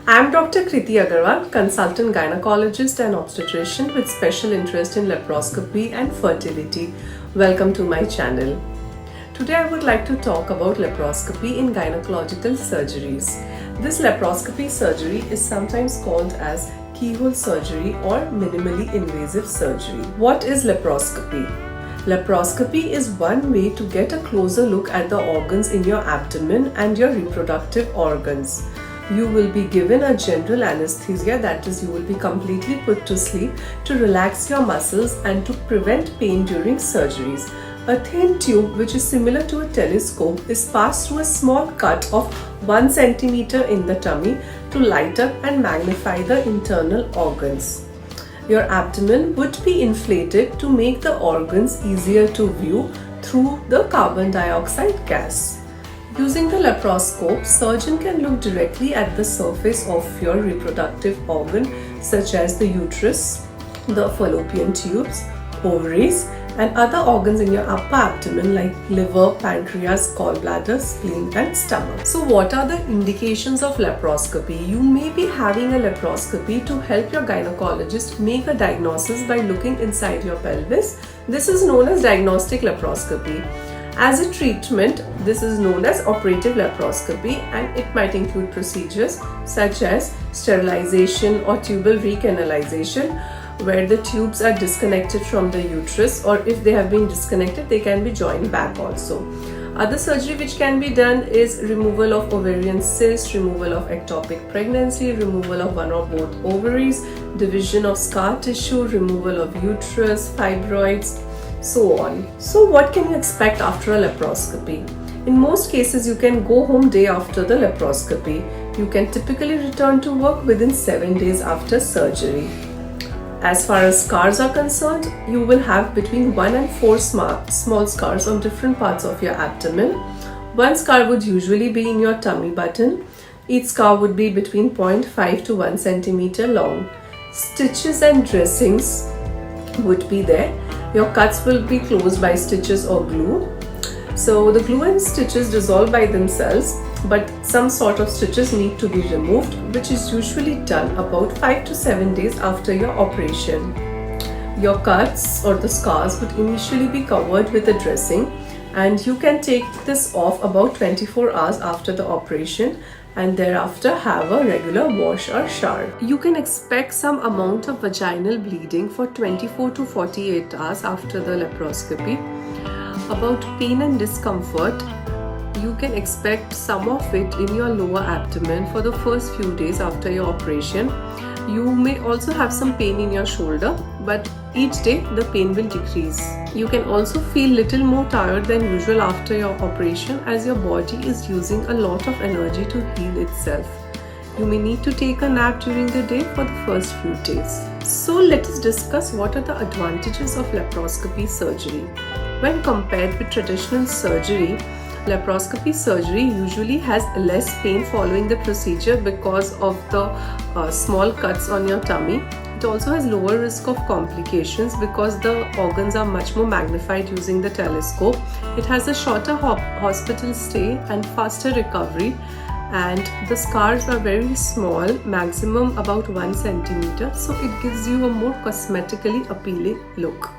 I am Dr. Kriti Agarwal, consultant gynecologist and obstetrician with special interest in laparoscopy and fertility. Welcome to my channel. Today I would like to talk about laparoscopy in gynecological surgeries. This laparoscopy surgery is sometimes called as keyhole surgery or minimally invasive surgery. What is laparoscopy? Laparoscopy is one way to get a closer look at the organs in your abdomen and your reproductive organs. You will be given a general anesthesia, that is, you will be completely put to sleep to relax your muscles and to prevent pain during surgeries. A thin tube, which is similar to a telescope, is passed through a small cut of 1 centimeter in the tummy to light up and magnify the internal organs. Your abdomen would be inflated to make the organs easier to view through the carbon dioxide gas. Using the laparoscope, surgeon can look directly at the surface of your reproductive organ such as the uterus, the fallopian tubes, ovaries, and other organs in your upper abdomen like liver, pancreas, gallbladder, spleen, and stomach. So what are the indications of laparoscopy? You may be having a laparoscopy to help your gynecologist make a diagnosis by looking inside your pelvis. This is known as diagnostic laparoscopy. As a treatment, this is known as operative laparoscopy, and it might include procedures such as sterilization or tubal recanalization, where the tubes are disconnected from the uterus, or if they have been disconnected, they can be joined back also. Other surgery which can be done is removal of ovarian cyst, removal of ectopic pregnancy, removal of one or both ovaries, division of scar tissue, removal of uterus, fibroids, so on. So what can you expect after a laparoscopy? In most cases, you can go home day after the laparoscopy. You can typically return to work within 7 days after surgery. As far as scars are concerned, you will have between 1 and 4 small scars on different parts of your abdomen. One scar would usually be in your tummy button. Each scar would be between 0.5 to 1 centimeter long. Stitches and dressings would be there. Your cuts will be closed by stitches or glue. So the glue and stitches dissolve by themselves, but some sort of stitches need to be removed, which is usually done about 5 to 7 days after your operation. Your cuts or the scars would initially be covered with a dressing, and you can take this off about 24 hours after the operation and thereafter have a regular wash or shower. You can expect some amount of vaginal bleeding for 24 to 48 hours after the laparoscopy. About pain and discomfort, you can expect some of it in your lower abdomen for the first few days after your operation. You may also have some pain in your shoulder, but each day the pain will decrease. You can also feel little more tired than usual after your operation, as your body is using a lot of energy to heal itself. You may need to take a nap during the day for the first few days. So let us discuss what are the advantages of laparoscopy surgery. When compared with traditional surgery, laparoscopy surgery usually has less pain following the procedure because of the small cuts on your tummy. It also has lower risk of complications because the organs are much more magnified using the telescope. It has a shorter hospital stay and faster recovery, and the scars are very small, maximum about 1 centimeter, so it gives you a more cosmetically appealing look.